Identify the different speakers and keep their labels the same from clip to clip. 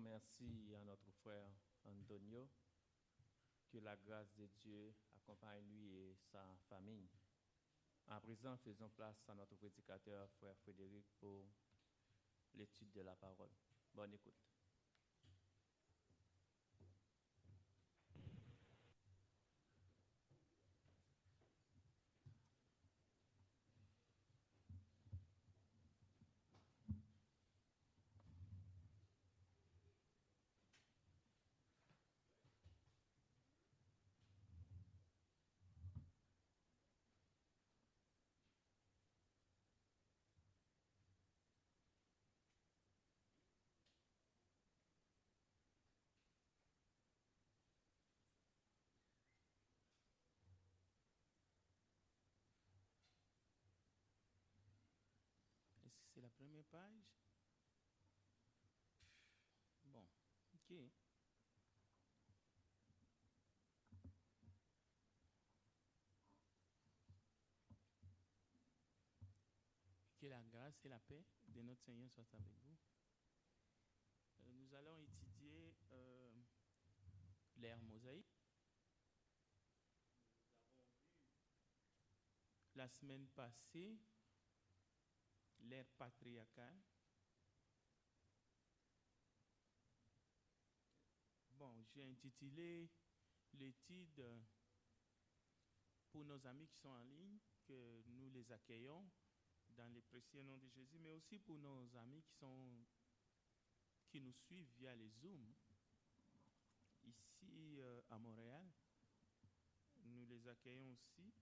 Speaker 1: merci à notre frère Antonio. Que la grâce de Dieu accompagne lui et sa famille. À présent, faisons place à notre prédicateur, frère Frédéric, pour l'étude de la parole. Bonne écoute.
Speaker 2: Est-ce que c'est la première page? Bon, ok. Que la grâce et la paix de notre Seigneur soient avec vous. Nous allons étudier l'ère mosaïque. Nous avons vu la semaine passée l'ère patriarcale. Bon, j'ai intitulé l'étude pour nos amis qui sont en ligne, que nous les accueillons dans les précieux noms de Jésus, mais aussi pour nos amis qui nous suivent via les Zooms. Ici à Montréal, nous les accueillons aussi.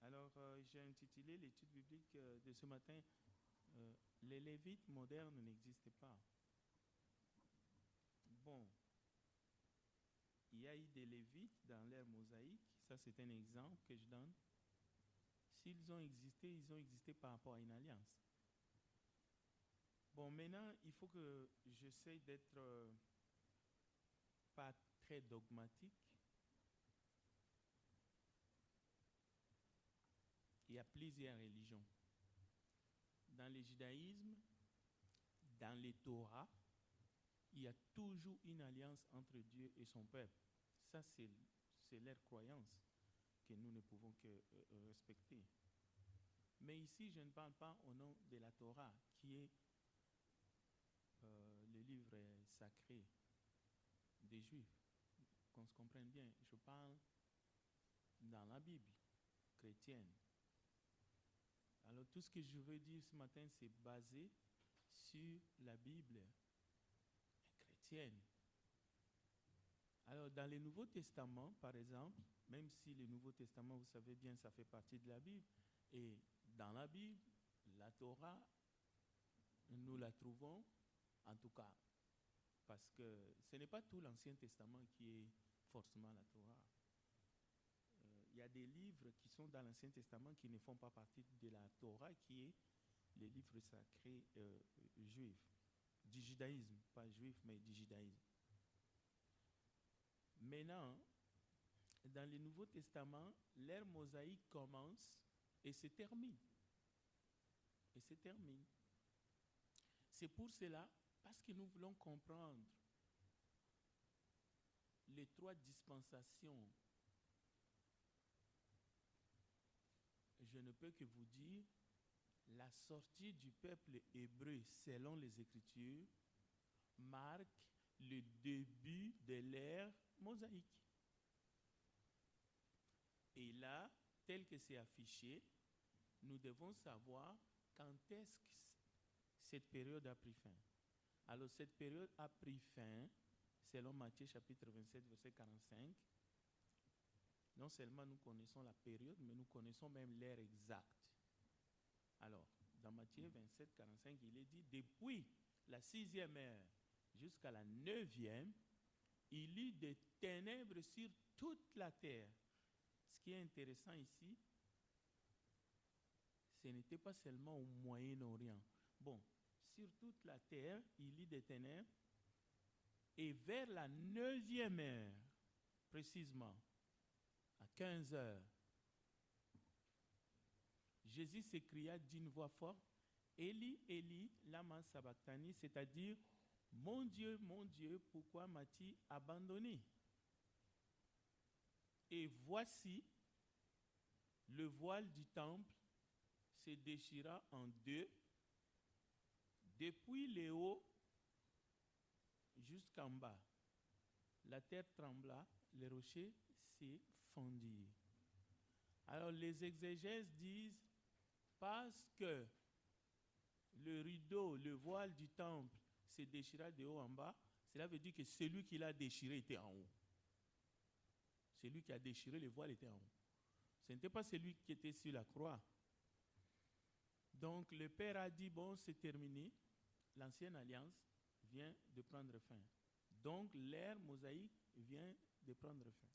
Speaker 2: Alors, j'ai intitulé l'étude biblique de ce matin « Les Lévites modernes n'existent pas ». Bon, il y a eu des Lévites dans l'ère mosaïque, ça c'est un exemple que je donne. S'ils ont existé, ils ont existé par rapport à une alliance. Bon, maintenant, il faut que j'essaie d'être pas très dogmatique. Il y a plusieurs religions. Dans le judaïsme, dans les Torah, il y a toujours une alliance entre Dieu et son peuple. Ça, c'est leur croyance que nous ne pouvons que respecter. Mais ici, je ne parle pas au nom de la Torah, qui est le livre sacré des Juifs. Qu'on se comprenne bien, je parle dans la Bible chrétienne. Alors, tout ce que je veux dire ce matin, c'est basé sur la Bible chrétienne. Alors, dans le Nouveau Testament, par exemple, même si le Nouveau Testament, vous savez bien, ça fait partie de la Bible, et dans la Bible, la Torah, nous la trouvons, en tout cas, parce que ce n'est pas tout l'Ancien Testament qui est forcément la Torah. Il y a des livres qui sont dans l'Ancien Testament qui ne font pas partie de la Torah, qui est les livres sacrés juifs, du judaïsme, pas juif, mais du judaïsme. Maintenant, dans le Nouveau Testament, l'ère mosaïque commence et se termine. Et se termine. C'est pour cela, parce que nous voulons comprendre les trois dispensations, je ne peux que vous dire, la sortie du peuple hébreu selon les Écritures marque le début de l'ère mosaïque. Et là, tel que c'est affiché, nous devons savoir quand est-ce que cette période a pris fin. Alors, cette période a pris fin, selon Matthieu chapitre 27, verset 45. Non seulement nous connaissons la période, mais nous connaissons même l'heure exacte. Alors, dans Matthieu 27, 45, il est dit, depuis la 6e heure jusqu'à la 9e, il y eut des ténèbres sur toute la terre. Ce qui est intéressant ici, ce n'était pas seulement au Moyen-Orient. Bon, sur toute la terre, il y eut des ténèbres, et vers la 9e heure, précisément, à 15 heures, Jésus s'écria d'une voix forte, Eli, Eli, lama sabachthani, c'est-à-dire, mon Dieu, pourquoi m'as-tu abandonné? Et voici, le voile du temple se déchira en deux, depuis le haut jusqu'en bas. La terre trembla, les rochers se fondirent. Alors les exégèses disent, parce que le rideau, le voile du temple se déchira de haut en bas, cela veut dire que celui qui l'a déchiré était en haut. Celui qui a déchiré le voile était en haut. Ce n'était pas celui qui était sur la croix. Donc le Père a dit, bon, c'est terminé. L'ancienne alliance vient de prendre fin. Donc l'ère mosaïque vient de prendre fin.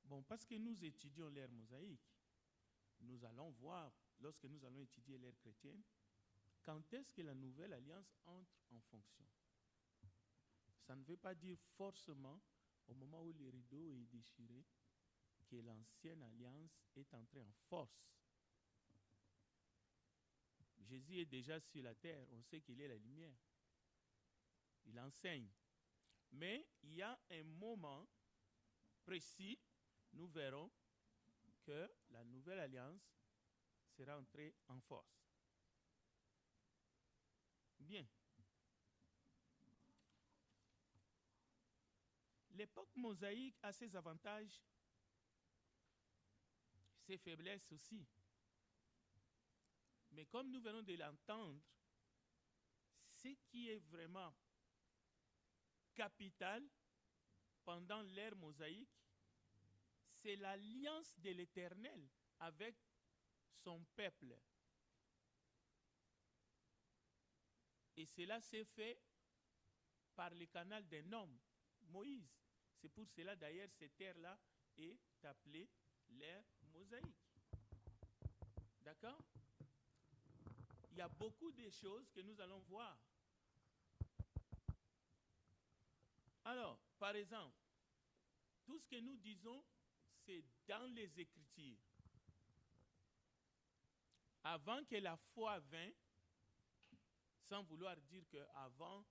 Speaker 2: Bon, parce que nous étudions l'ère mosaïque, nous allons voir, lorsque nous allons étudier l'ère chrétienne, quand est-ce que la nouvelle alliance entre en fonction. Ça ne veut pas dire forcément, au moment où le rideau est déchiré, que l'ancienne alliance est entrée en force. Jésus est déjà sur la terre, on sait qu'il est la lumière. Il enseigne. Mais il y a un moment précis, nous verrons que la nouvelle alliance sera entrée en force. Bien. L'époque mosaïque a ses avantages, ses faiblesses aussi. Mais comme nous venons de l'entendre, ce qui est vraiment capital pendant l'ère mosaïque, c'est l'alliance de l'Éternel avec son peuple. Et cela s'est fait par le canal d'un homme, Moïse. C'est pour cela d'ailleurs cette ère-là est appelée l'ère mosaïque. D'accord? Il y a beaucoup de choses que nous allons voir. Alors, par exemple, tout ce que nous disons, c'est dans les Écritures. Avant que la foi vînt, sans vouloir dire qu'avant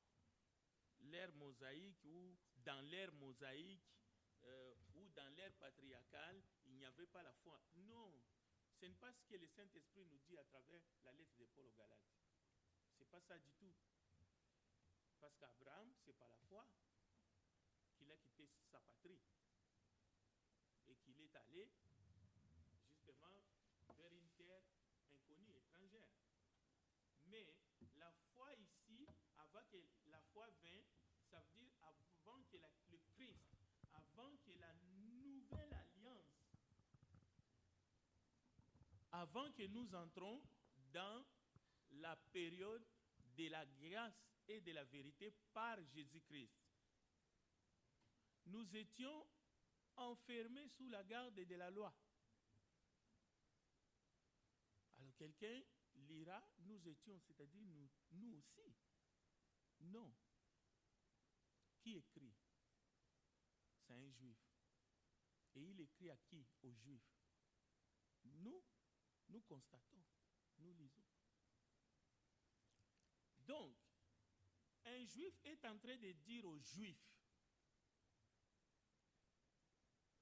Speaker 2: l'ère mosaïque ou dans l'ère mosaïque ou dans l'ère patriarcale, il n'y avait pas la foi. Non, ce n'est pas ce que le Saint-Esprit nous dit à travers la lettre de Paul aux Galates. Ce n'est pas ça du tout. Parce qu'Abraham, c'est par la foi qu'il a quitté sa patrie et qu'il est allé justement vers une terre inconnue, étrangère. Mais la foi ici, avant que la foi vienne, ça veut dire avant que le Christ, avant que la nouvelle alliance, avant que nous entrons dans la période de la grâce et de la vérité par Jésus-Christ. Nous étions enfermés sous la garde de la loi. Alors quelqu'un lira, nous étions, c'est-à-dire nous aussi. Non. Qui écrit? C'est un juif. Et il écrit à qui? Aux juifs. Nous constatons, nous lisons. Donc, un juif est en train de dire aux juifs,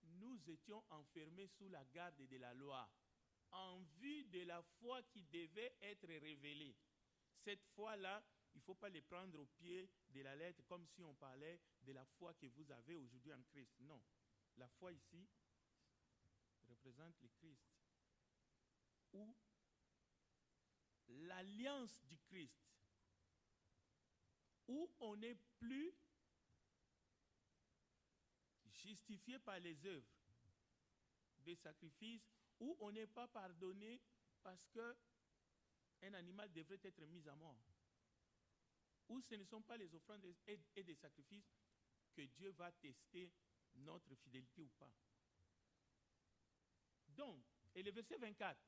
Speaker 2: nous étions enfermés sous la garde de la loi, en vue de la foi qui devait être révélée. Cette foi-là, il ne faut pas les prendre au pied de la lettre comme si on parlait de la foi que vous avez aujourd'hui en Christ. Non. La foi ici représente le Christ. Ou l'alliance du Christ. Où on n'est plus justifié par les œuvres des sacrifices, où on n'est pas pardonné parce qu'un animal devrait être mis à mort. Où ce ne sont pas les offrandes et des sacrifices que Dieu va tester notre fidélité ou pas. Donc, et le verset 24,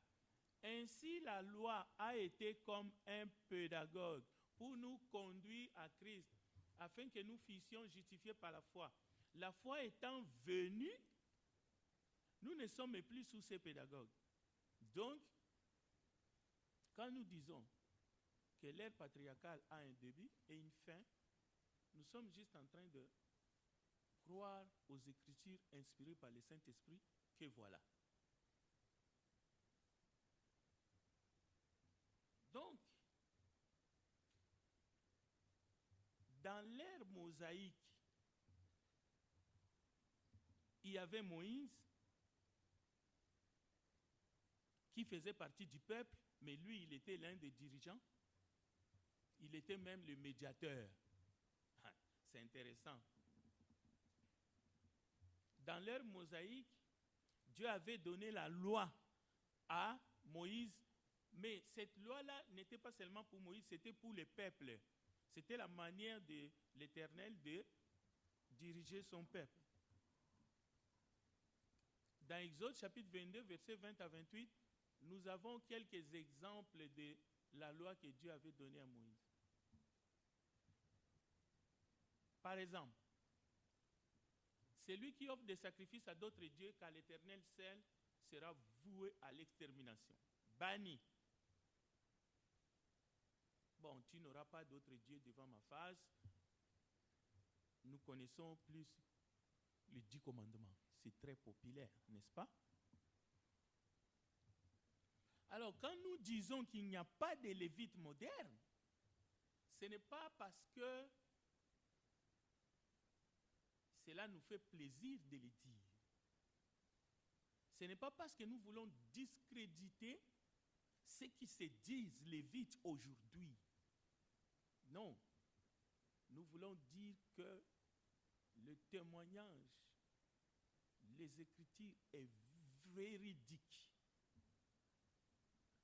Speaker 2: ainsi la loi a été comme un pédagogue pour nous conduire à Christ, afin que nous fussions justifiés par la foi. La foi étant venue, nous ne sommes plus sous ces pédagogues. Donc, quand nous disons que l'ère patriarcale a un début et une fin, sommes juste en train de croire aux Écritures inspirées par le Saint-Esprit que voilà. Donc, dans l'ère mosaïque, il y avait Moïse qui faisait partie du peuple, mais lui, il était l'un des dirigeants. Il était même le médiateur. C'est intéressant. Dans l'ère mosaïque, Dieu avait donné la loi à Moïse, mais cette loi-là n'était pas seulement pour Moïse, c'était pour le peuple. C'était la manière de l'Éternel de diriger son peuple. Dans Exode chapitre 22, versets 20 à 28, nous avons quelques exemples de la loi que Dieu avait donnée à Moïse. Par exemple, celui qui offre des sacrifices à d'autres dieux, car l'Éternel seul sera voué à l'extermination. Banni. Bon, tu n'auras pas d'autres dieux devant ma face. Nous connaissons plus les 10 commandements. C'est très populaire, n'est-ce pas? Alors, quand nous disons qu'il n'y a pas de lévites modernes, ce n'est pas parce que cela nous fait plaisir de le dire. Ce n'est pas parce que nous voulons discréditer ceux qui se disent lévites aujourd'hui. Non. Nous voulons dire que le témoignage, les Écritures est véridique.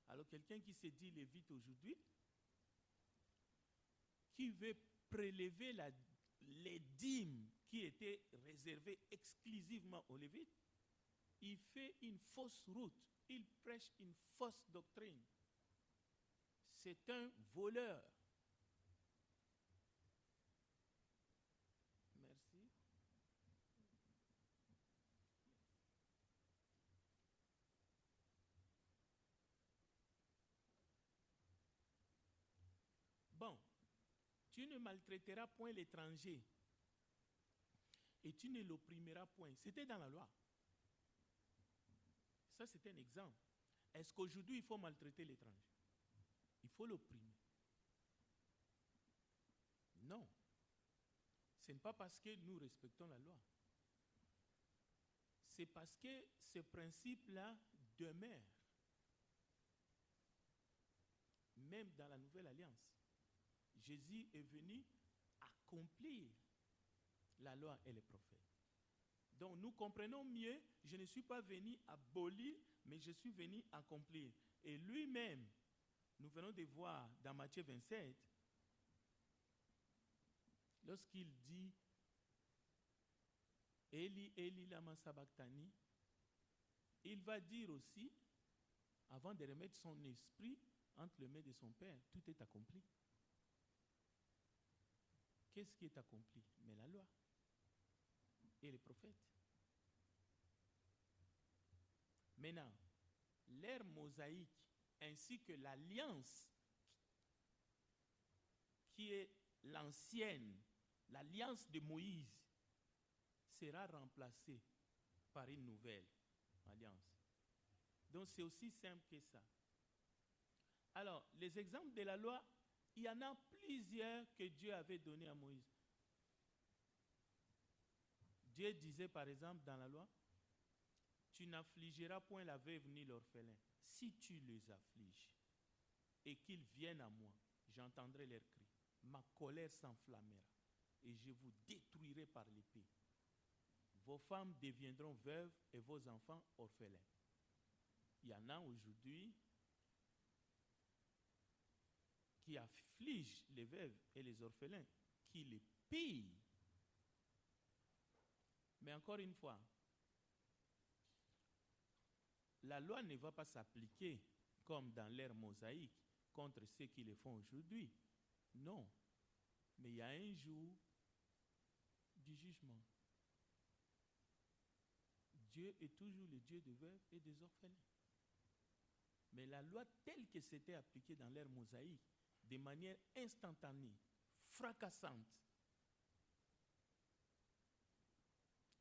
Speaker 2: Alors quelqu'un qui se dit lévite aujourd'hui, qui veut prélever les dîmes qui étaient réservées exclusivement aux lévites, il fait une fausse route, il prêche une fausse doctrine. C'est un voleur. Merci. Bon, tu ne maltraiteras point l'étranger et tu ne l'opprimeras point. C'était dans la loi. Ça, c'est un exemple. Est-ce qu'aujourd'hui, il faut maltraiter l'étranger? Il faut l'opprimer? Non. Ce n'est pas parce que nous respectons la loi. C'est parce que ce principe-là demeure. Même dans la Nouvelle Alliance. Jésus est venu accomplir la loi et les prophètes. Donc nous comprenons mieux, je ne suis pas venu abolir, mais je suis venu accomplir. Et lui-même, nous venons de voir dans Matthieu 27, lorsqu'il dit « Eli, Eli, lama sabachthani », il va dire aussi, avant de remettre son esprit entre les mains de son Père, tout est accompli. Qu'est-ce qui est accompli? Mais la loi et les prophètes. Maintenant, l'ère mosaïque ainsi que l'alliance qui est l'ancienne, l'alliance de Moïse, sera remplacée par une nouvelle alliance. Donc c'est aussi simple que ça. Alors, les exemples de la loi, il y en a plusieurs que Dieu avait donnés à Moïse. Dieu disait par exemple dans la loi, tu n'affligeras point la veuve ni l'orphelin. Si tu les affliges et qu'ils viennent à moi, j'entendrai leurs cris. Ma colère s'enflammera et je vous détruirai par l'épée. Vos femmes deviendront veuves et vos enfants orphelins. Il y en a aujourd'hui qui affligent les veuves et les orphelins, qui les pillent. Mais encore une fois, la loi ne va pas s'appliquer comme dans l'ère mosaïque contre ceux qui le font aujourd'hui. Non. Mais il y a un jour du jugement. Dieu est toujours le Dieu des veuves et des orphelins. Mais la loi telle que c'était appliquée dans l'ère mosaïque, de manière instantanée, fracassante,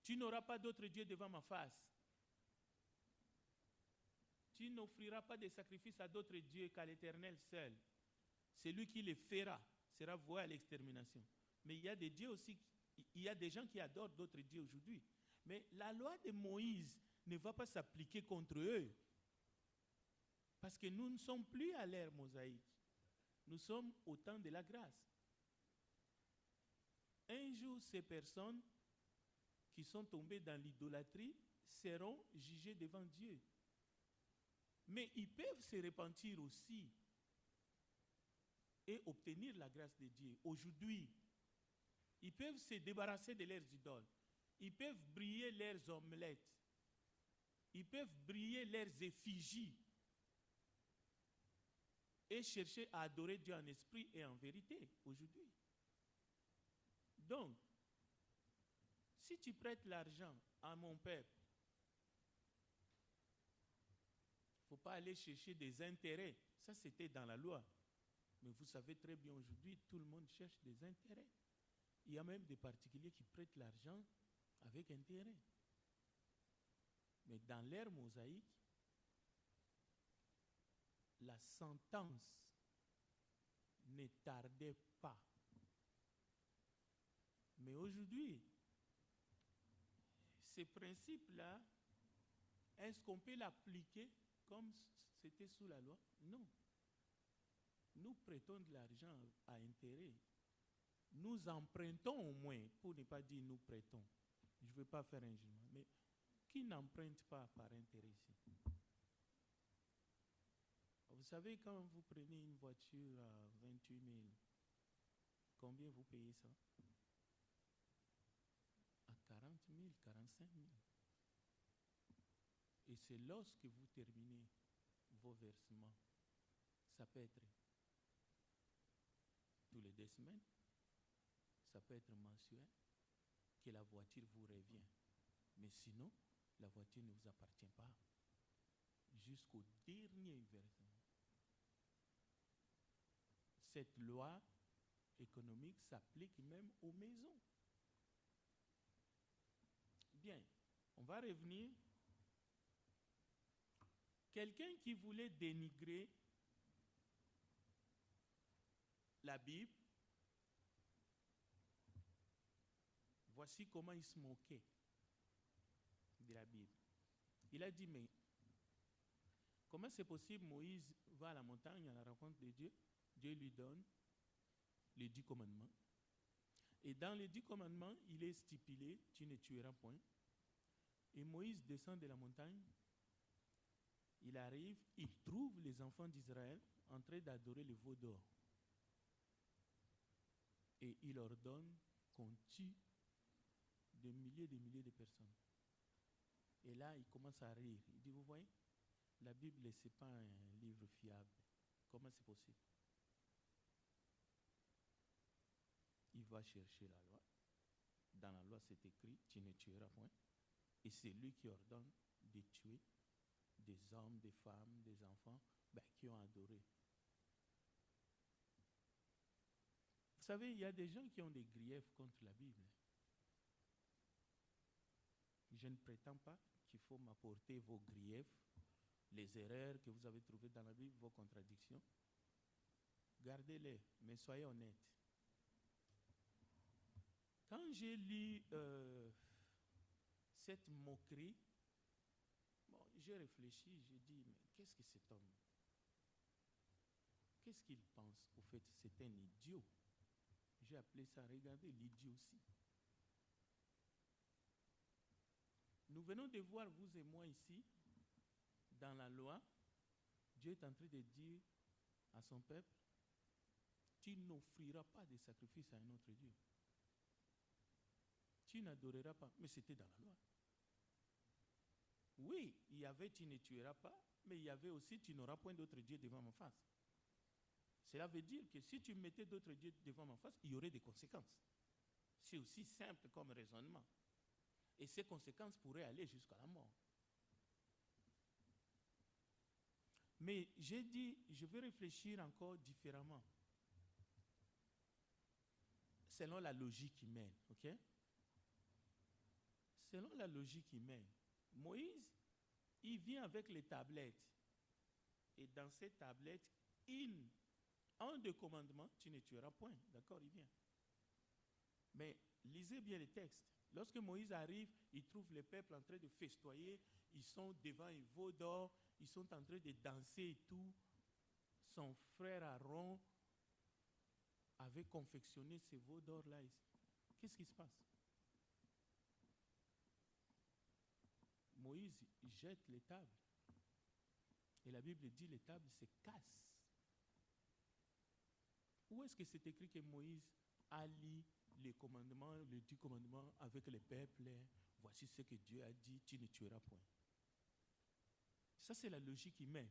Speaker 2: Tu n'auras pas d'autre Dieu devant ma face. Tu n'offriras pas de sacrifices à d'autres dieux qu'à l'Éternel seul. Celui qui les fera sera voué à l'extermination. Mais il y a des dieux aussi, il y a des gens qui adorent d'autres dieux aujourd'hui. Mais la loi de Moïse ne va pas s'appliquer contre eux. Parce que nous ne sommes plus à l'ère mosaïque. Nous sommes au temps de la grâce. Un jour, ces personnes qui sont tombées dans l'idolâtrie seront jugées devant Dieu. Mais ils peuvent se repentir aussi et obtenir la grâce de Dieu. Aujourd'hui, ils peuvent se débarrasser de leurs idoles. Ils peuvent briller leurs omelettes. Ils peuvent briller leurs effigies et chercher à adorer Dieu en esprit et en vérité aujourd'hui. Donc, si tu prêtes l'argent à mon peuple, il ne faut pas aller chercher des intérêts. Ça, c'était dans la loi. Mais vous savez très bien aujourd'hui, tout le monde cherche des intérêts. Il y a même des particuliers qui prêtent l'argent avec intérêt. Mais dans l'ère mosaïque, la sentence ne tardait pas. Mais aujourd'hui, ces principes-là, est-ce qu'on peut l'appliquer comme c'était sous la loi? Non. Nous prêtons de l'argent à intérêt. Nous empruntons au moins, pour ne pas dire nous prêtons. Je ne veux pas faire un jugement, mais qui n'emprunte pas par intérêt ici? Vous savez, quand vous prenez une voiture à 28 000, combien vous payez ça? À 40 000, 45 000. Et c'est lorsque vous terminez vos versements. Ça peut être tous les 2 semaines, ça peut être mensuel, que la voiture vous revient. Mais sinon, la voiture ne vous appartient pas jusqu'au dernier versement. Cette loi économique s'applique même aux maisons. Bien, on va revenir. Quelqu'un qui voulait dénigrer la Bible, voici comment il se moquait de la Bible. Il a dit, mais comment c'est possible, Moïse va à la montagne à la rencontre de Dieu, Dieu lui donne les 10 commandements. Et dans les 10 commandements, il est stipulé, tu ne tueras point. Et Moïse descend de la montagne, il arrive, il trouve les enfants d'Israël en train d'adorer le veau d'or. Et il ordonne qu'on tue des milliers de personnes. Et là, il commence à rire. Il dit, vous voyez, la Bible, ce n'est pas un livre fiable. Comment c'est possible? Il va chercher la loi. Dans la loi, c'est écrit, tu ne tueras point. Et c'est lui qui ordonne de tuer des hommes, des femmes, des enfants qui ont adoré. Vous savez, il y a des gens qui ont des griefs contre la Bible. Je ne prétends pas qu'il faut m'apporter vos griefs, les erreurs que vous avez trouvées dans la Bible, vos contradictions. Gardez-les, mais soyez honnêtes. Quand j'ai lu cette moquerie, j'ai réfléchi, j'ai dit, mais qu'est-ce que cet homme? Qu'est-ce qu'il pense? Au fait, c'est un idiot. J'ai appelé ça, regardez, l'idiotie. Nous venons de voir, vous et moi ici, dans la loi, Dieu est en train de dire à son peuple, tu n'offriras pas de sacrifice à un autre Dieu. Tu n'adoreras pas. Mais c'était dans la loi. Oui, il y avait tu ne tueras pas, mais il y avait aussi tu n'auras point d'autre Dieu devant ma face. Cela veut dire que si tu mettais d'autres dieux devant ma face, il y aurait des conséquences. C'est aussi simple comme raisonnement. Et ces conséquences pourraient aller jusqu'à la mort. Mais j'ai dit, je vais réfléchir encore différemment. Selon la logique humaine, ok? selon la logique humaine, Moïse, il vient avec les tablettes. Et dans ces tablettes, un des commandements, tu ne tueras point. D'accord, il vient. Mais lisez bien les textes. Lorsque Moïse arrive, il trouve le peuple en train de festoyer. Ils sont devant un veau d'or. Ils sont en train de danser et tout. Son frère Aaron avait confectionné ce veau d'or-là. Qu'est-ce qui se passe? Moïse jette les tables. Et la Bible dit les tables se cassent. Où est-ce que c'est écrit que Moïse a lu les commandements, les 10 commandements avec les peuples? Voici ce que Dieu a dit, tu ne tueras point. Ça, c'est la logique humaine.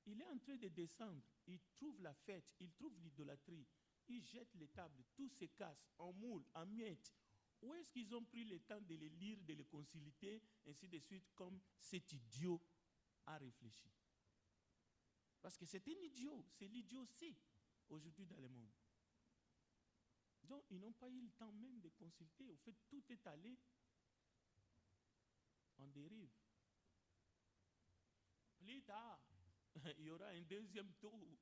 Speaker 2: Il est en train de descendre, il trouve la fête, il trouve l'idolâtrie, il jette les tables, tout se casse en moule, en miettes. Où est-ce qu'ils ont pris le temps de les lire, de les consulter, ainsi de suite, comme cet idiot a réfléchi? Parce que c'est un idiot, c'est l'idiotie aujourd'hui dans le monde. Donc, ils n'ont pas eu le temps même de consulter. Au fait, tout est allé en dérive. Plus tard, il y aura un deuxième tour.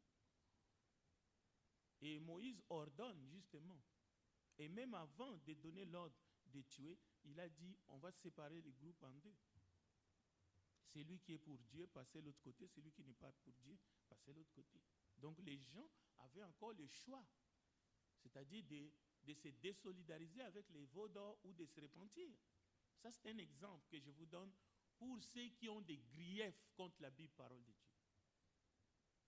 Speaker 2: Et Moïse ordonne justement. Et même avant de donner l'ordre de tuer, il a dit, on va séparer les groupes en deux. Celui qui est pour Dieu, passez l'autre côté. Celui qui n'est pas pour Dieu, passez l'autre côté. Donc les gens avaient encore le choix. C'est-à-dire de se désolidariser avec les veaux d'or ou de se repentir. Ça, c'est un exemple que je vous donne pour ceux qui ont des griefs contre la Bible, parole de Dieu.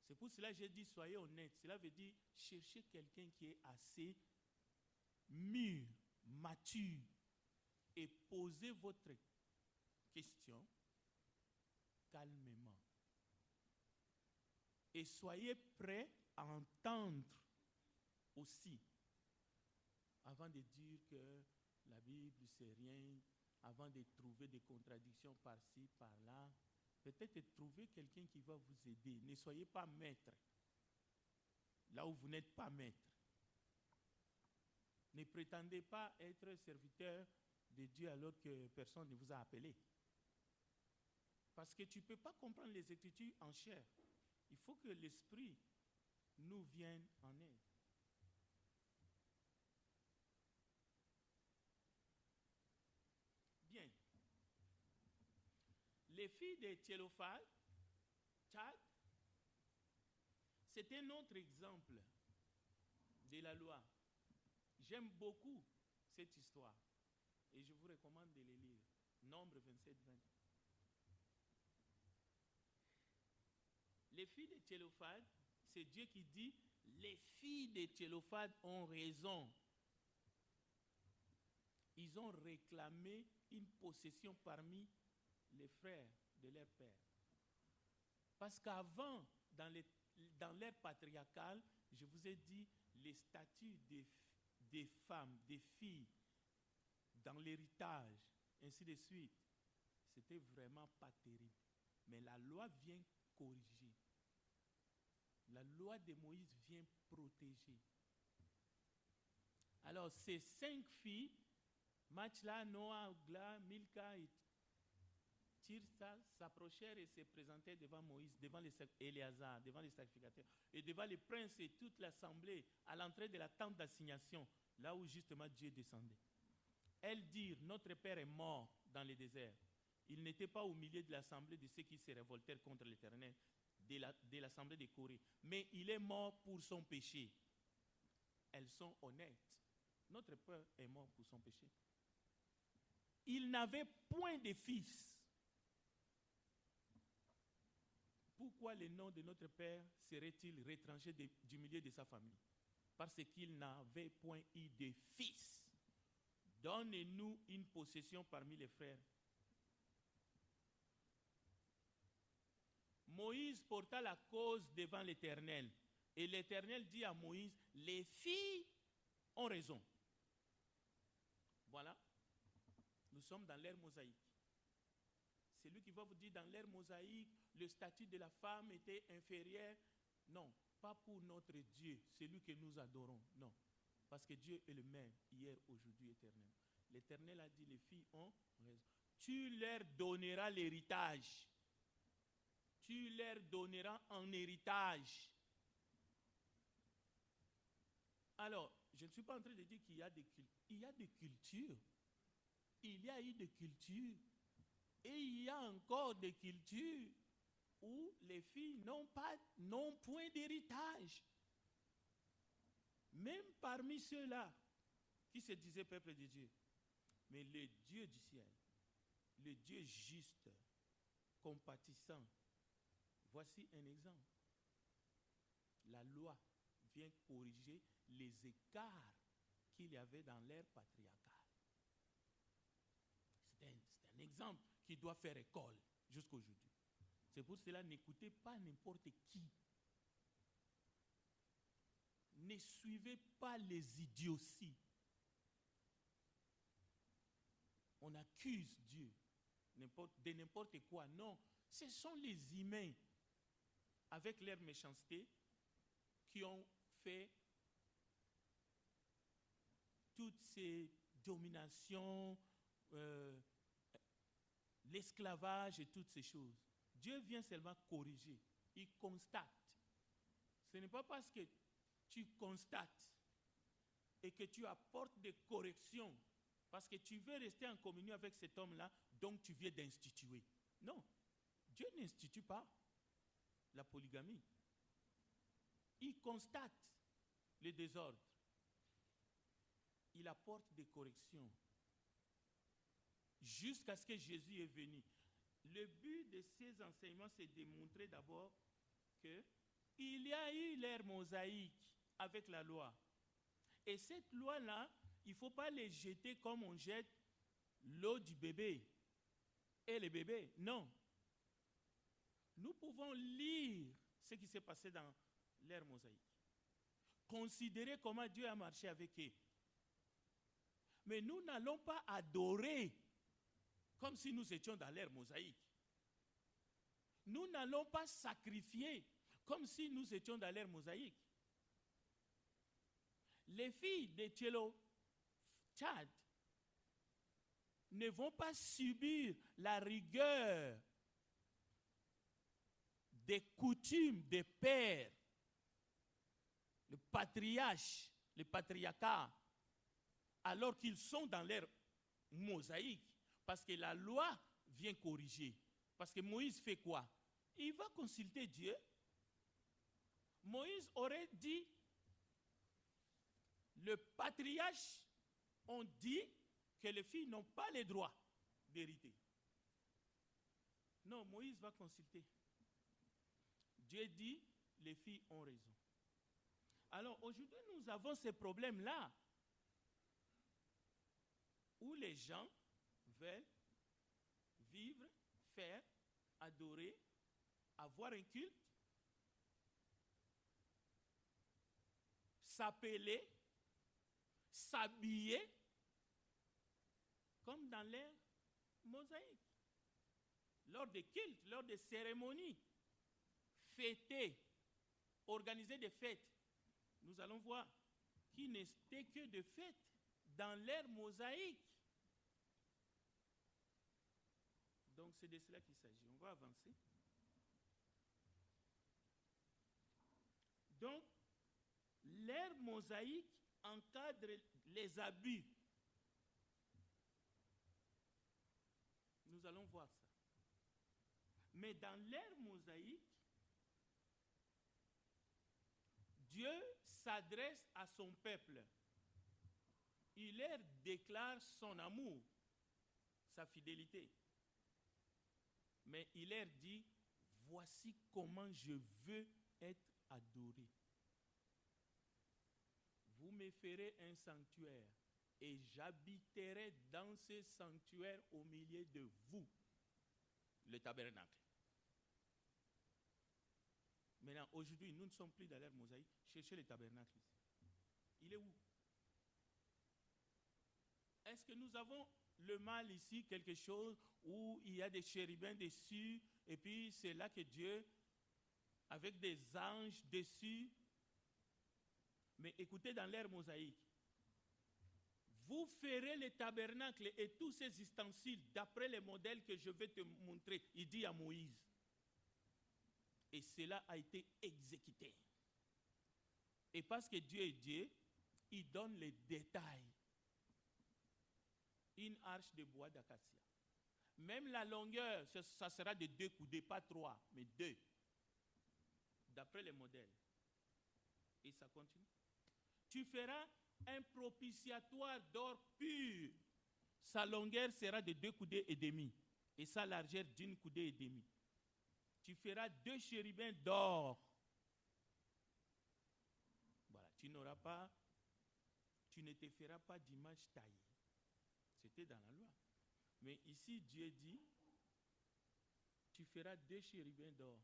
Speaker 2: C'est pour cela que j'ai dit, soyez honnêtes. Cela veut dire, cherchez quelqu'un qui est assez mûr, mature, et posez votre question calmement. Et soyez prêts à entendre aussi, avant de dire que la Bible c'est rien, avant de trouver des contradictions par-ci, par-là, peut-être trouver quelqu'un qui va vous aider. Ne soyez pas maître, là où vous n'êtes pas maître. Ne prétendez pas être serviteur de Dieu alors que personne ne vous a appelé. Parce que tu ne peux pas comprendre les Écritures en chair. Il faut que l'Esprit nous vienne en aide. Bien. Les filles de Tchélophane, Tchad, c'est un autre exemple de la loi. J'aime beaucoup cette histoire et je vous recommande de les lire. Nombre 27-20. Les filles de Tchélophane, c'est Dieu qui dit, les filles de Tchélophane ont raison. Ils ont réclamé une possession parmi les frères de leur père. Parce qu'avant, dans l'ère patriarcale, je vous ai dit, les statuts des femmes, des filles, dans l'héritage, ainsi de suite, c'était vraiment pas terrible. Mais la loi vient corriger. La loi de Moïse vient protéger. Alors, ces 5 filles, Machla, Noah, Ogla, Milka et Tirsa, s'approchèrent et se présentèrent devant Moïse, devant Éléazar, devant les sacrificateurs, et devant les princes et toute l'assemblée, à l'entrée de la tente d'assignation, là où justement Dieu descendait. Elles dirent, notre père est mort dans le désert. Il n'était pas au milieu de l'assemblée de ceux qui se révoltèrent contre l'Éternel, de l'assemblée de Corée, mais il est mort pour son péché. Elles sont honnêtes. Notre père est mort pour son péché. Il n'avait point de fils. Pourquoi le nom de notre père serait-il retranché du milieu de sa famille? Parce qu'il n'avait point eu de fils. Donne-nous une possession parmi les frères. Moïse porta la cause devant l'Éternel. Et l'Éternel dit à Moïse, les filles ont raison. Voilà. Nous sommes dans l'ère mosaïque. C'est lui qui va vous dire, dans l'ère mosaïque, le statut de la femme était inférieur. Non, pas pour notre Dieu, celui que nous adorons. Non, parce que Dieu est le même, hier, aujourd'hui, éternellement. L'Éternel a dit, les filles ont raison. Tu leur donneras l'héritage. Tu leur donneras en héritage. Alors, je ne suis pas en train de dire qu'il y a des cultures. Il y a des cultures. Il y a eu des cultures. Et il y a encore des cultures où les filles n'ont point d'héritage. Même parmi ceux-là qui se disaient peuple de Dieu. Mais le Dieu du ciel, le Dieu juste, compatissant, voici un exemple. La loi vient corriger les écarts qu'il y avait dans l'ère patriarcale. C'est un exemple qui doit faire école jusqu'à aujourd'hui. C'est pour cela, n'écoutez pas n'importe qui. Ne suivez pas les idioties. On accuse Dieu de n'importe quoi. Non, ce sont les humains, avec leur méchanceté, qui ont fait toutes ces dominations, l'esclavage et toutes ces choses. Dieu vient seulement corriger. Il constate. Ce n'est pas parce que tu constates et que tu apportes des corrections parce que tu veux rester en communion avec cet homme-là, donc tu viens d'instituer. Non, Dieu n'institue pas la polygamie. Il constate le désordre. Il apporte des corrections jusqu'à ce que Jésus est venu. Le but de ces enseignements, c'est de montrer d'abord qu'il y a eu l'ère mosaïque avec la loi. Et cette loi-là, il ne faut pas les jeter comme on jette l'eau du bébé et le bébé. Non. Nous pouvons lire ce qui s'est passé dans l'ère mosaïque. Considérer comment Dieu a marché avec eux. Mais nous n'allons pas adorer comme si nous étions dans l'ère mosaïque. Nous n'allons pas sacrifier comme si nous étions dans l'ère mosaïque. Les filles de Tchélo, Tchad, ne vont pas subir la rigueur des coutumes des pères, le patriarcat, alors qu'ils sont dans l'ère mosaïque, parce que la loi vient corriger. Parce que Moïse fait quoi? Il va consulter Dieu. Moïse aurait dit, le patriarche ont dit que les filles n'ont pas le droit d'hériter. Non, Moïse va consulter. Dieu dit, les filles ont raison. Alors aujourd'hui, nous avons ces problèmes-là, où les gens veulent vivre, faire, adorer, avoir un culte, s'appeler, s'habiller, comme dans l'ère mosaïque. Lors des cultes, lors des cérémonies, fêter, organiser des fêtes. Nous allons voir qui n'était que de fêtes dans l'ère mosaïque. Donc c'est de cela qu'il s'agit. On va avancer. Donc, l'ère mosaïque encadre les abus. Nous allons voir ça. Mais dans l'ère mosaïque, Dieu s'adresse à son peuple. Il leur déclare son amour, sa fidélité. Mais il leur dit, voici comment je veux être adoré. Vous me ferez un sanctuaire et j'habiterai dans ce sanctuaire au milieu de vous, le tabernacle. Maintenant, aujourd'hui, nous ne sommes plus dans l'ère mosaïque. Cherchez le tabernacle ici. Il est où? Est-ce que nous avons le mal ici, quelque chose où il y a des chérubins dessus, et puis c'est là que Dieu, avec des anges dessus. Mais écoutez, dans l'ère mosaïque, vous vous ferez le tabernacle et tous ces ustensiles d'après les modèles que je vais te montrer. Il dit à Moïse. Et cela a été exécuté. Et parce que Dieu est Dieu, il donne les détails. Une arche de bois d'acacia. Même la longueur, ça sera de 2 coudées, pas 3, mais 2. D'après les modèles. Et ça continue. Tu feras un propitiatoire d'or pur. Sa longueur sera de 2 coudées et demi. Et sa largeur d'1 coudée et demi. Tu feras 2 chérubins d'or. Voilà, tu ne te feras pas d'image taillée. C'était dans la loi. Mais ici, Dieu dit, tu feras 2 chérubins d'or.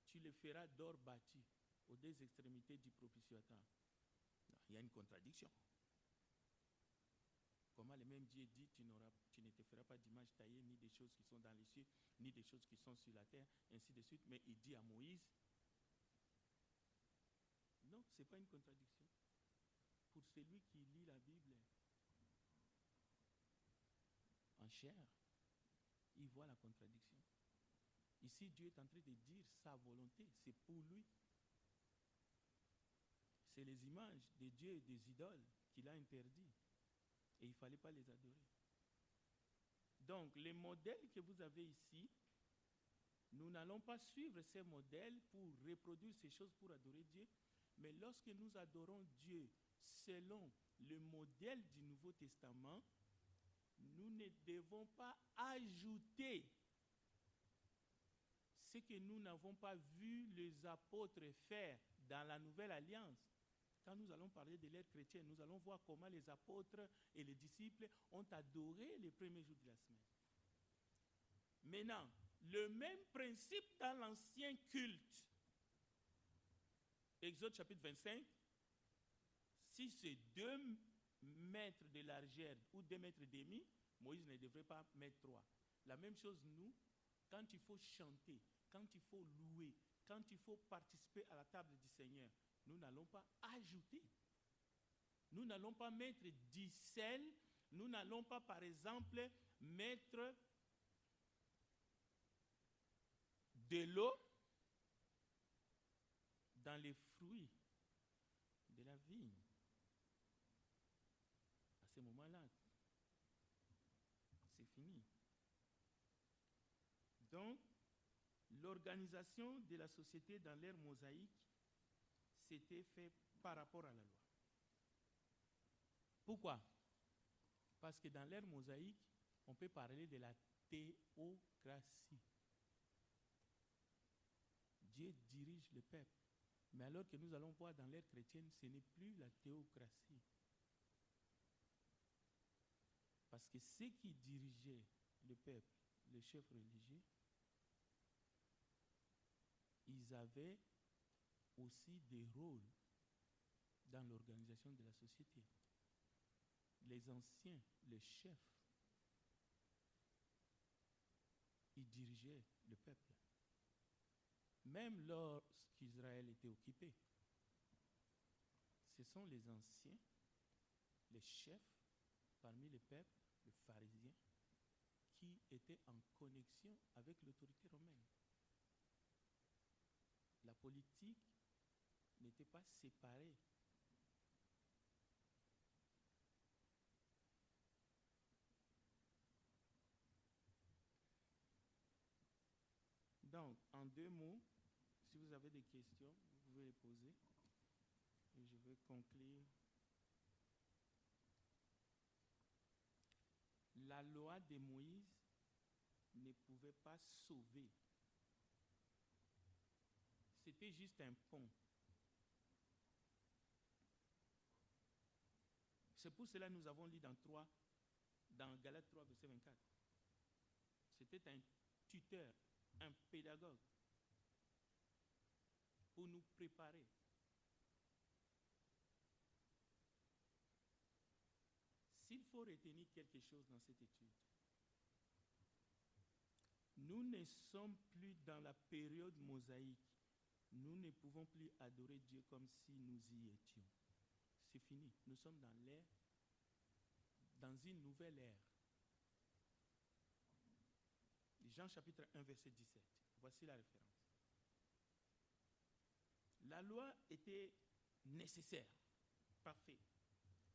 Speaker 2: Tu les feras d'or bâti aux 2 extrémités du propitiatoire. Non, il y a une contradiction. Comment le même Dieu dit, tu ne te feras pas d'image taillée, ni des choses qui sont dans les cieux, ni des choses qui sont sur la terre, ainsi de suite. Mais il dit à Moïse, non, ce n'est pas une contradiction. Pour celui qui lit la Bible en chair, il voit la contradiction. Ici, Dieu est en train de dire sa volonté, c'est pour lui. C'est les images de Dieu et des idoles qu'il a interdit. Et il ne fallait pas les adorer. Donc, les modèles que vous avez ici, nous n'allons pas suivre ces modèles pour reproduire ces choses pour adorer Dieu. Mais lorsque nous adorons Dieu selon le modèle du Nouveau Testament, nous ne devons pas ajouter ce que nous n'avons pas vu les apôtres faire dans la Nouvelle Alliance. Quand nous allons parler de l'ère chrétienne, nous allons voir comment les apôtres et les disciples ont adoré les premiers jours de la semaine. Maintenant, le même principe dans l'ancien culte. Exode chapitre 25, si c'est 2 mètres de largeur ou 2 mètres et demi, Moïse ne devrait pas mettre 3. La même chose, nous, quand il faut chanter, quand il faut louer, quand il faut participer à la table du Seigneur, nous n'allons pas ajouter. Nous n'allons pas mettre du sel. Nous n'allons pas, par exemple, mettre de l'eau dans les fruits de la vigne. À ce moment-là, c'est fini. Donc, l'organisation de la société dans l'ère mosaïque, c'était fait par rapport à la loi. Pourquoi? Parce que dans l'ère mosaïque, on peut parler de la théocratie. Dieu dirige le peuple. Mais alors que nous allons voir dans l'ère chrétienne, ce n'est plus la théocratie. Parce que ceux qui dirigeaient le peuple, les chefs religieux, ils avaient aussi des rôles dans l'organisation de la société. Les anciens, les chefs, ils dirigeaient le peuple. Même lorsqu'Israël était occupé, ce sont les anciens, les chefs parmi les peuples, les pharisiens, qui étaient en connexion avec l'autorité romaine. La politique n'était pas séparée. Donc, en 2 mots, si vous avez des questions, vous pouvez les poser. Et je vais conclure. La loi de Moïse ne pouvait pas sauver. C'était juste un pont. C'est pour cela que nous avons lu dans Galates 3, verset 24. C'était un tuteur, un pédagogue pour nous préparer. S'il faut retenir quelque chose dans cette étude, nous ne sommes plus dans la période mosaïque. Nous ne pouvons plus adorer Dieu comme si nous y étions. C'est fini. Nous sommes dans l'ère dans une nouvelle ère. Jean chapitre 1, verset 17. Voici la référence. La loi était nécessaire, parfait.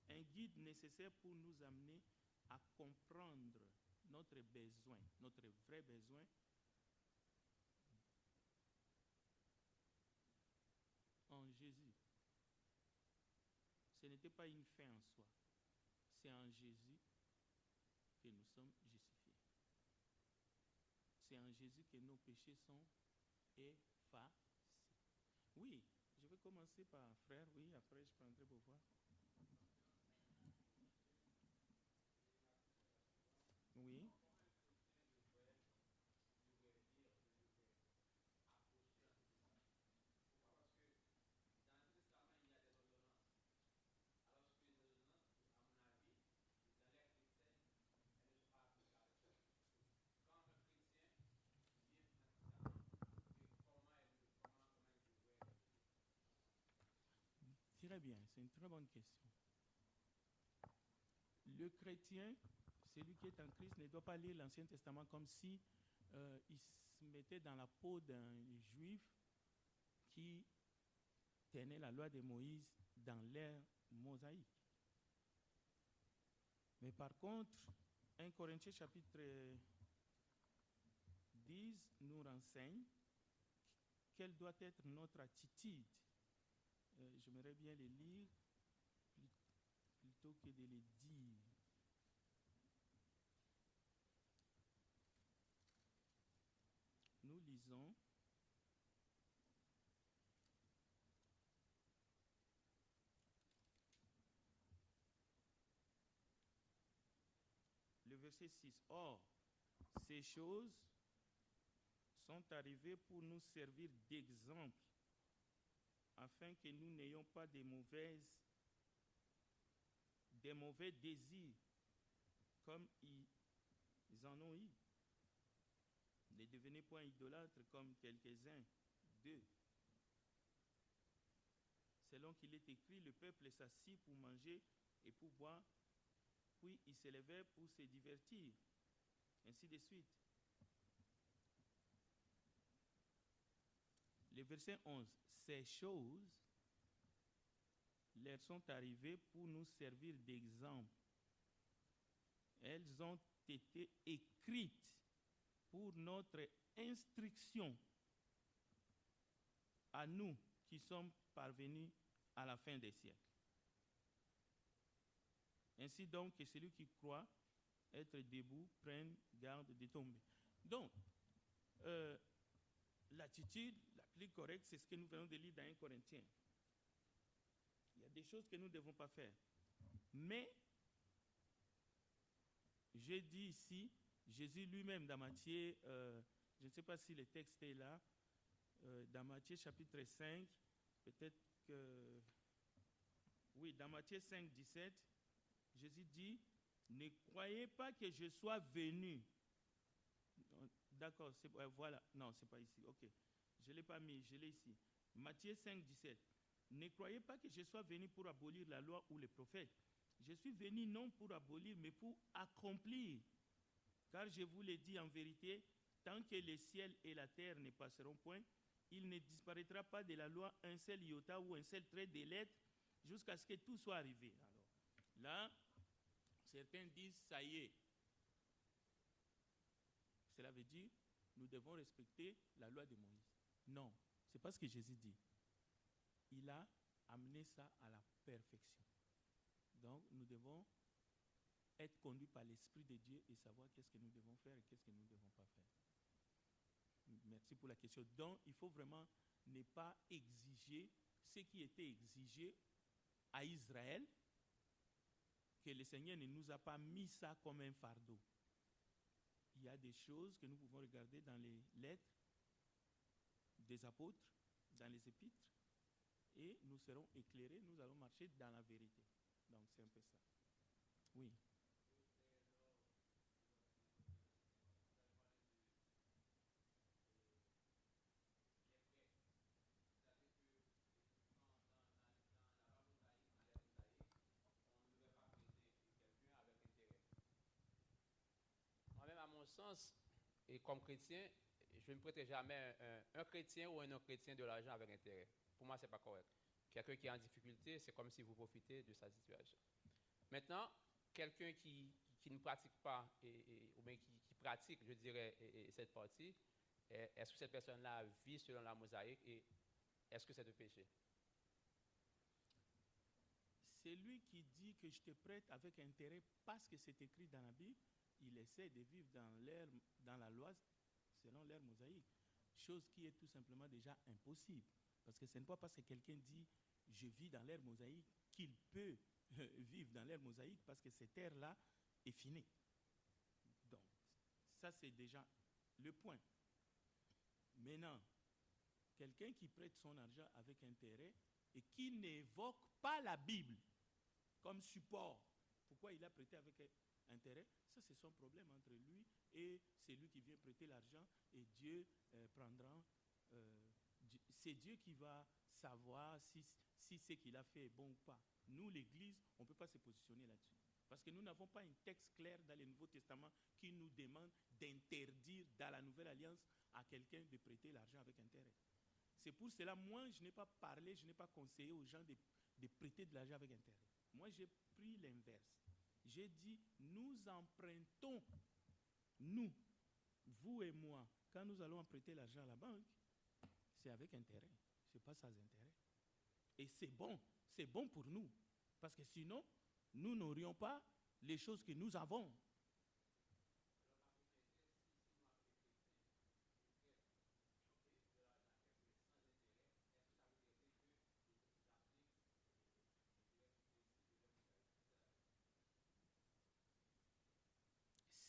Speaker 2: Un guide nécessaire pour nous amener à comprendre notre besoin, notre vrai besoin en Jésus. Ce n'était pas une fin en soi. C'est en Jésus que nous sommes justifiés. C'est en Jésus que nos péchés sont effacés. Oui, je vais commencer par frère, oui, après je prendrai vos voix. Oui. Très bien, c'est une très bonne question. Le chrétien, celui qui est en Christ, ne doit pas lire l'Ancien Testament comme si il se mettait dans la peau d'un juif qui tenait la loi de Moïse dans l'ère mosaïque. Mais par contre, 1 Corinthiens chapitre 10 nous renseigne quelle doit être notre attitude. J'aimerais bien les lire plutôt que de les dire. Nous lisons le verset 6. Or, ces choses sont arrivées pour nous servir d'exemple, afin que nous n'ayons pas des mauvais désirs, comme ils en ont eu. Ne devenez point idolâtres comme quelques-uns d'eux. Selon qu'il est écrit, le peuple s'assit pour manger et pour boire, puis il s'élevait pour se divertir, ainsi de suite. Le verset 11. Ces choses leur sont arrivées pour nous servir d'exemple. Elles ont été écrites pour notre instruction à nous qui sommes parvenus à la fin des siècles. Ainsi donc que celui qui croit être debout prenne garde de tomber. Donc, l'attitude la plus correcte, c'est ce que nous venons de lire dans 1 Corinthiens. Il y a des choses que nous ne devons pas faire. Mais, j'ai dit ici, Jésus lui-même dans Matthieu, je ne sais pas si le texte est là, dans Matthieu chapitre 5, peut-être que... Oui, dans Matthieu 5, 17, Jésus dit, ne croyez pas que je sois venu. D'accord, voilà. Non, ce n'est pas ici. Ok, je ne l'ai pas mis, je l'ai ici. Matthieu 5, 17. Ne croyez pas que je sois venu pour abolir la loi ou les prophètes. Je suis venu non pour abolir, mais pour accomplir. Car je vous l'ai dit en vérité, tant que les ciels et la terre ne passeront point, il ne disparaîtra pas de la loi un seul iota ou un seul trait de lettre jusqu'à ce que tout soit arrivé. Alors, là, certains disent, ça y est. Cela veut dire, nous devons respecter la loi de Moïse. Non, ce n'est pas ce que Jésus dit. Il a amené ça à la perfection. Donc, nous devons être conduits par l'Esprit de Dieu et savoir qu'est-ce que nous devons faire et qu'est-ce que nous ne devons pas faire. Merci pour la question. Donc, il faut vraiment ne pas exiger ce qui était exigé à Israël, que le Seigneur ne nous a pas mis ça comme un fardeau. Il y a des choses que nous pouvons regarder dans les lettres des apôtres, dans les épîtres, et nous serons éclairés, nous allons marcher dans la vérité. Donc, c'est un peu ça. Oui.
Speaker 3: sens, et comme chrétien, je ne prêterai jamais un chrétien ou un non-chrétien de l'argent avec intérêt. Pour moi, ce n'est pas correct. Quelqu'un qui est en difficulté, c'est comme si vous profitez de sa situation. Maintenant, quelqu'un qui ne pratique pas, ou bien qui pratique, je dirais, cette partie, est-ce que cette personne-là vit selon la mosaïque et est-ce que c'est de péché?
Speaker 2: C'est lui qui dit que je te prête avec intérêt parce que c'est écrit dans la Bible, il essaie de vivre dans la loi selon l'ère mosaïque, chose qui est tout simplement déjà impossible. Parce que ce n'est pas parce que quelqu'un dit je vis dans l'ère mosaïque qu'il peut vivre dans l'ère mosaïque parce que cette ère-là est finie. Donc, ça c'est déjà le point. Maintenant, quelqu'un qui prête son argent avec intérêt et qui n'évoque pas la Bible comme support, pourquoi il a prêté avec intérêt, ça c'est son problème entre lui et celui qui vient prêter l'argent et Dieu prendra, c'est Dieu qui va savoir si ce qu'il a fait est bon ou pas. Nous, l'Église, on ne peut pas se positionner là-dessus. Parce que nous n'avons pas un texte clair dans le Nouveau Testament qui nous demande d'interdire dans la Nouvelle Alliance à quelqu'un de prêter l'argent avec intérêt. C'est pour cela, moi, je n'ai pas parlé, je n'ai pas conseillé aux gens de prêter de l'argent avec intérêt. Moi, j'ai pris l'inverse. J'ai dit, nous empruntons, nous, vous et moi, quand nous allons prêter l'argent à la banque, c'est avec intérêt, ce n'est pas sans intérêt. Et c'est bon pour nous. Parce que sinon, nous n'aurions pas les choses que nous avons.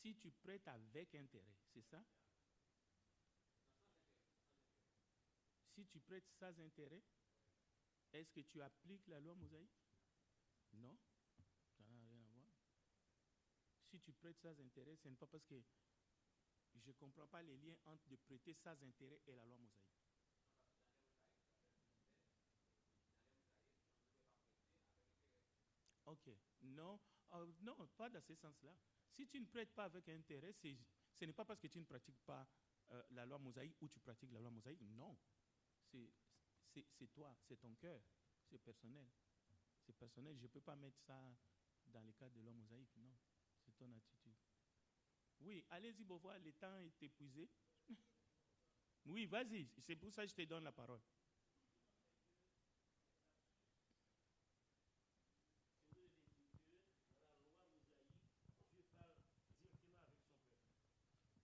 Speaker 2: Si tu prêtes avec intérêt, c'est ça? Si tu prêtes sans intérêt, est-ce que tu appliques la loi mosaïque? Non, ça n'a rien à voir. Si tu prêtes sans intérêt, ce n'est pas parce que je ne comprends pas les liens entre de prêter sans intérêt et la loi mosaïque. Ok, non, non, pas dans ce sens-là. Si tu ne prêtes pas avec intérêt, ce n'est pas parce que tu ne pratiques pas la loi mosaïque ou tu pratiques la loi mosaïque, non. C'est toi, c'est ton cœur, c'est personnel. C'est personnel, je ne peux pas mettre ça dans le cadre de loi mosaïque, non. C'est ton attitude. Oui, allez-y, Beauvoir, le temps est épuisé. Oui, vas-y, c'est pour ça que je te donne la parole.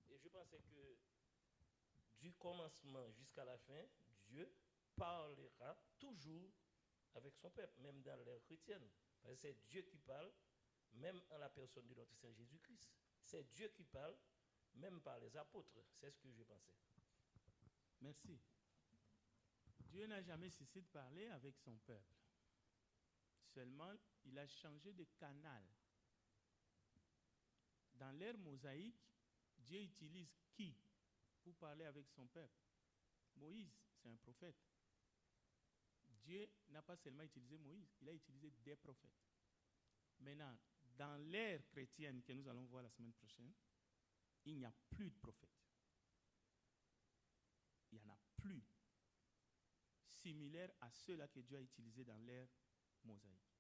Speaker 4: Et je pensais que du commencement jusqu'à la fin, Dieu parlera toujours avec son peuple, même dans l'ère chrétienne. Parce que c'est Dieu qui parle, même en la personne de notre Seigneur Jésus-Christ. C'est Dieu qui parle, même par les apôtres. C'est ce que je pensais.
Speaker 2: Merci. Dieu n'a jamais cessé de parler avec son peuple. Seulement, il a changé de canal. Dans l'ère mosaïque, Dieu utilise qui pour parler avec son peuple? Moïse, c'est un prophète. Dieu n'a pas seulement utilisé Moïse, il a utilisé des prophètes. Maintenant, dans l'ère chrétienne que nous allons voir la semaine prochaine, il n'y a plus de prophètes. Il n'y en a plus. Similaires à ceux-là que Dieu a utilisés dans l'ère mosaïque.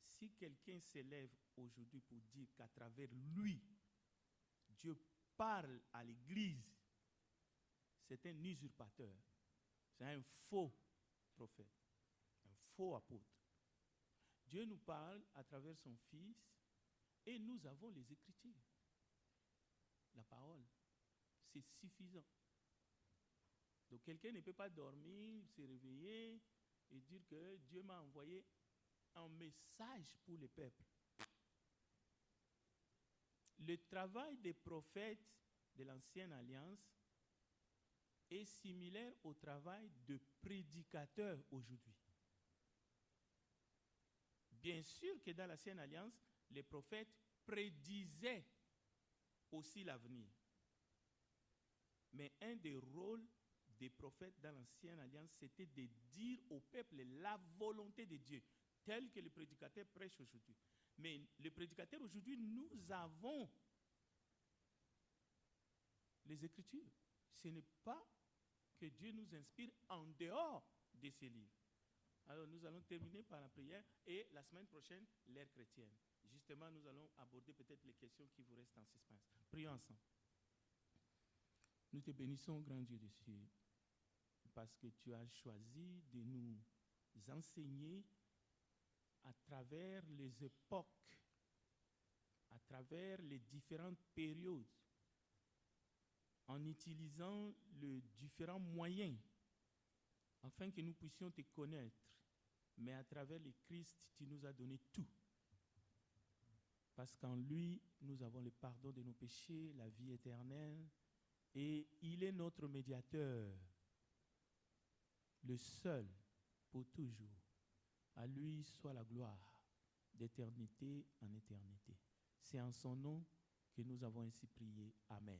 Speaker 2: Si quelqu'un s'élève aujourd'hui pour dire qu'à travers lui, Dieu parle à l'Église, c'est un usurpateur. C'est un faux prophète, un faux apôtre. Dieu nous parle à travers son Fils et nous avons les Écritures. La parole, c'est suffisant. Donc quelqu'un ne peut pas dormir, se réveiller et dire que Dieu m'a envoyé un message pour le peuple. Le travail des prophètes de l'Ancienne Alliance est similaire au travail de prédicateurs aujourd'hui. Bien sûr que dans l'Ancienne Alliance, les prophètes prédisaient aussi l'avenir. Mais un des rôles des prophètes dans l'Ancienne Alliance, c'était de dire au peuple la volonté de Dieu, telle que le prédicateur prêche aujourd'hui. Mais le prédicateur aujourd'hui, nous avons les Écritures. Ce n'est pas que Dieu nous inspire en dehors de ces livres. Alors nous allons terminer par la prière et la semaine prochaine, l'ère chrétienne. Justement, nous allons aborder peut-être les questions qui vous restent en suspense. Prions ensemble. Nous te bénissons, grand Dieu des cieux, parce que tu as choisi de nous enseigner à travers les époques, à travers les différentes périodes, en utilisant les différents moyens, afin que nous puissions te connaître. Mais à travers le Christ, tu nous as donné tout. Parce qu'en lui, nous avons le pardon de nos péchés, la vie éternelle, et il est notre médiateur, le seul pour toujours. À lui soit la gloire d'éternité en éternité. C'est en son nom que nous avons ainsi prié. Amen.